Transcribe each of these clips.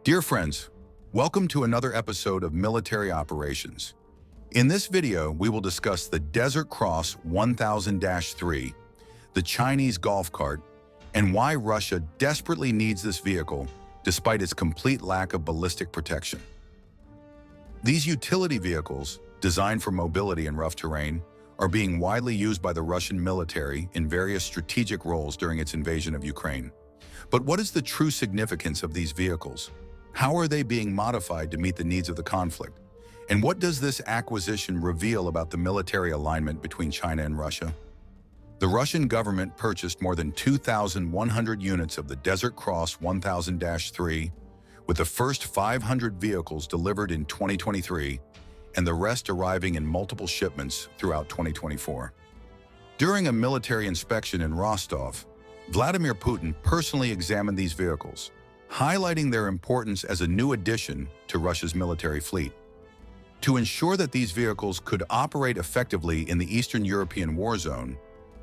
Dear friends, welcome to another episode of Military Operations. In this video, we will discuss the Desert Cross 1000-3, the Chinese golf cart, and why Russia desperately needs this vehicle despite its complete lack of ballistic protection. These utility vehicles, designed for mobility in rough terrain, are being widely used by the Russian military in various strategic roles during its invasion of Ukraine. But what is the true significance of these vehicles? How are they being modified to meet the needs of the conflict? And what does this acquisition reveal about the military alignment between China and Russia? The Russian government purchased more than 2,100 units of the Desert Cross 1000-3, with the first 500 vehicles delivered in 2023 and the rest arriving in multiple shipments throughout 2024. During a military inspection in Rostov, Vladimir Putin personally examined these vehicles, highlighting their importance as a new addition to Russia's military fleet. To ensure that these vehicles could operate effectively in the Eastern European war zone,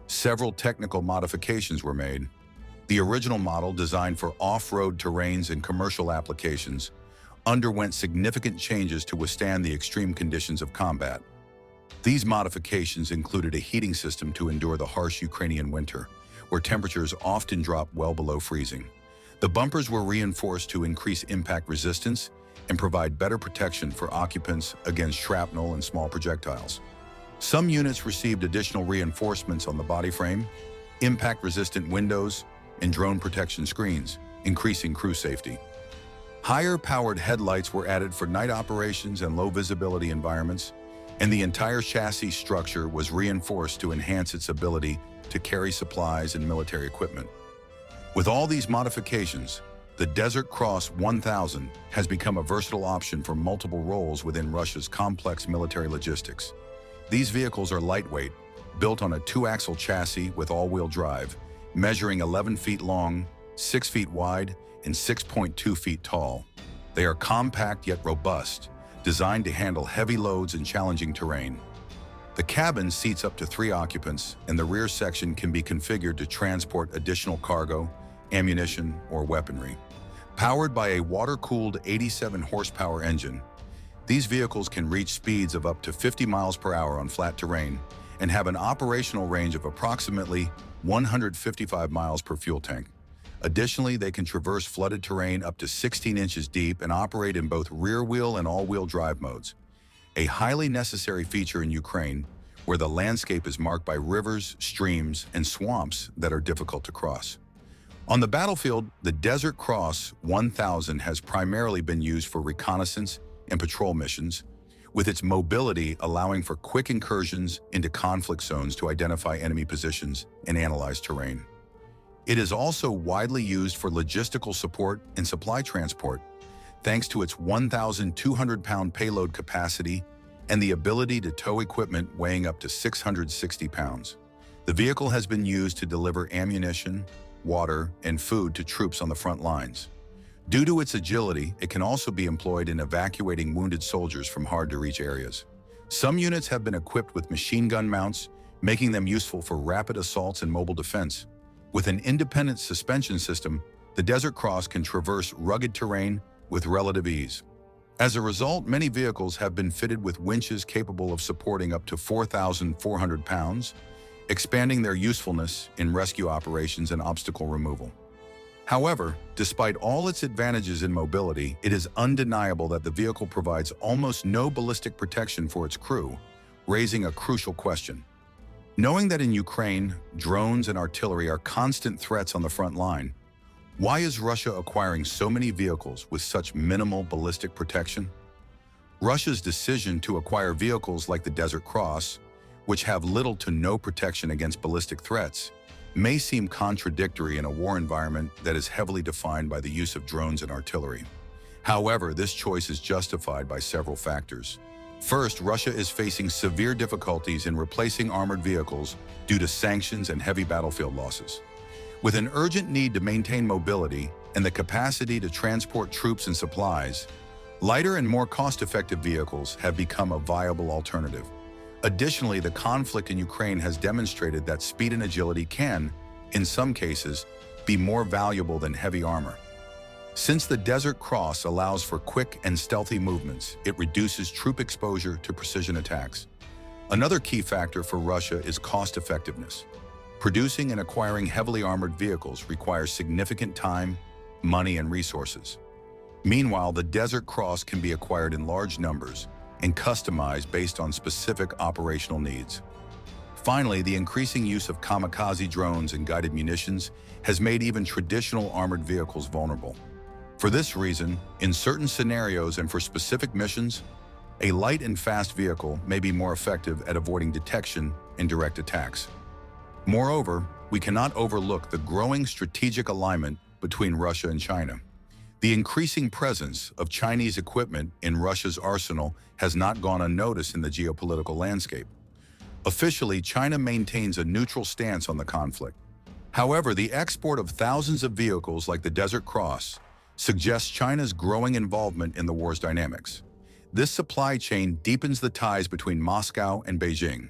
several technical modifications were made. The original model, designed for off-road terrains and commercial applications, underwent significant changes to withstand the extreme conditions of combat. These modifications included a heating system to endure the harsh Ukrainian winter, where temperatures often drop well below freezing. The bumpers were reinforced to increase impact resistance and provide better protection for occupants against shrapnel and small projectiles. Some units received additional reinforcements on the body frame, impact-resistant windows, and drone protection screens, increasing crew safety. Higher-powered headlights were added for night operations and low-visibility environments, and the entire chassis structure was reinforced to enhance its ability to carry supplies and military equipment. With all these modifications, the Desert Cross 1000 has become a versatile option for multiple roles within Russia's complex military logistics. These vehicles are lightweight, built on a two-axle chassis with all-wheel drive, measuring 11 feet long, 6 feet wide, and 6.2 feet tall. They are compact yet robust, designed to handle heavy loads and challenging terrain. The cabin seats up to 3 occupants, and the rear section can be configured to transport additional cargo, ammunition, or weaponry. Powered by a water-cooled 87 horsepower engine, these vehicles can reach speeds of up to 50 miles per hour on flat terrain and have an operational range of approximately 155 miles per fuel tank. Additionally, they can traverse flooded terrain up to 16 inches deep and operate in both rear-wheel and all-wheel drive modes, a highly necessary feature in Ukraine, where the landscape is marked by rivers, streams, and swamps that are difficult to cross. On the battlefield, the Desert Cross 1000 has primarily been used for reconnaissance and patrol missions, with its mobility allowing for quick incursions into conflict zones to identify enemy positions and analyze terrain. It is also widely used for logistical support and supply transport, thanks to its 1,200-pound payload capacity and the ability to tow equipment weighing up to 660 pounds. The vehicle has been used to deliver ammunition, water, and food to troops on the front lines. Due to its agility, it can also be employed in evacuating wounded soldiers from hard-to-reach areas. Some units have been equipped with machine gun mounts, making them useful for rapid assaults and mobile defense. With an independent suspension system, the Desert Cross can traverse rugged terrain with relative ease. As a result, many vehicles have been fitted with winches capable of supporting up to 4,400 pounds, expanding their usefulness in rescue operations and obstacle removal. However, despite all its advantages in mobility, it is undeniable that the vehicle provides almost no ballistic protection for its crew, raising a crucial question. Knowing that in Ukraine, drones and artillery are constant threats on the front line, why is Russia acquiring so many vehicles with such minimal ballistic protection? Russia's decision to acquire vehicles like the Desert Cross, which have little to no protection against ballistic threats, may seem contradictory in a war environment that is heavily defined by the use of drones and artillery. However, this choice is justified by several factors. First, Russia is facing severe difficulties in replacing armored vehicles due to sanctions and heavy battlefield losses. With an urgent need to maintain mobility and the capacity to transport troops and supplies, lighter and more cost-effective vehicles have become a viable alternative. Additionally, the conflict in Ukraine has demonstrated that speed and agility can, in some cases, be more valuable than heavy armor. Since the Desert Cross allows for quick and stealthy movements, it reduces troop exposure to precision attacks. Another key factor for Russia is cost-effectiveness. Producing and acquiring heavily armored vehicles requires significant time, money, and resources. Meanwhile, the Desert Cross can be acquired in large numbers and customized based on specific operational needs. Finally, the increasing use of kamikaze drones and guided munitions has made even traditional armored vehicles vulnerable. For this reason, in certain scenarios and for specific missions, a light and fast vehicle may be more effective at avoiding detection and direct attacks. Moreover, we cannot overlook the growing strategic alignment between Russia and China. The increasing presence of Chinese equipment in Russia's arsenal has not gone unnoticed in the geopolitical landscape. Officially, China maintains a neutral stance on the conflict. However, the export of thousands of vehicles like the Desert Cross suggests China's growing involvement in the war's dynamics. This supply chain deepens the ties between Moscow and Beijing.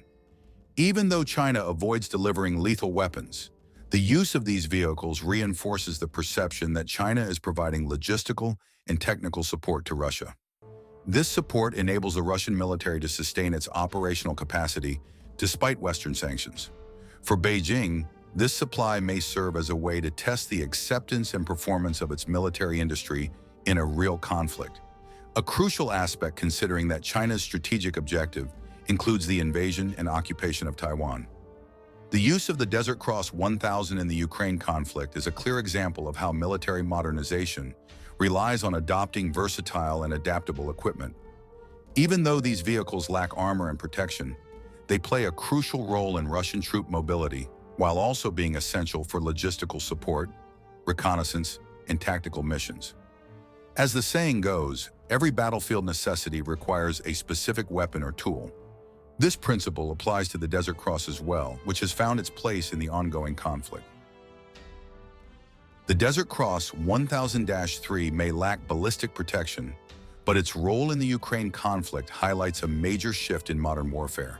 Even though China avoids delivering lethal weapons, the use of these vehicles reinforces the perception that China is providing logistical and technical support to Russia. This support enables the Russian military to sustain its operational capacity despite Western sanctions. For Beijing, this supply may serve as a way to test the acceptance and performance of its military industry in a real conflict. A crucial aspect considering that China's strategic objective includes the invasion and occupation of Taiwan. The use of the Desert Cross 1000 in the Ukraine conflict is a clear example of how military modernization relies on adopting versatile and adaptable equipment. Even though these vehicles lack armor and protection, they play a crucial role in Russian troop mobility, while also being essential for logistical support, reconnaissance, and tactical missions. As the saying goes, every battlefield necessity requires a specific weapon or tool. This principle applies to the Desert Cross as well, which has found its place in the ongoing conflict. The Desert Cross 1000-3 may lack ballistic protection, but its role in the Ukraine conflict highlights a major shift in modern warfare,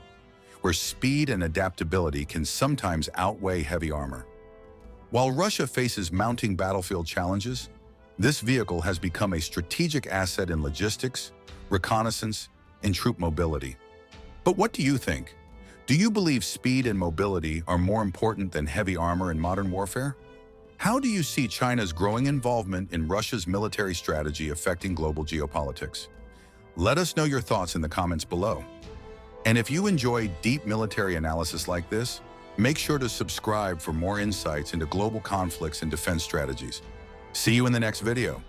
where speed and adaptability can sometimes outweigh heavy armor. While Russia faces mounting battlefield challenges, this vehicle has become a strategic asset in logistics, reconnaissance, and troop mobility. But what do you think? Do you believe speed and mobility are more important than heavy armor in modern warfare? How do you see China's growing involvement in Russia's military strategy affecting global geopolitics? Let us know your thoughts in the comments below. And if you enjoy deep military analysis like this, make sure to subscribe for more insights into global conflicts and defense strategies. See you in the next video.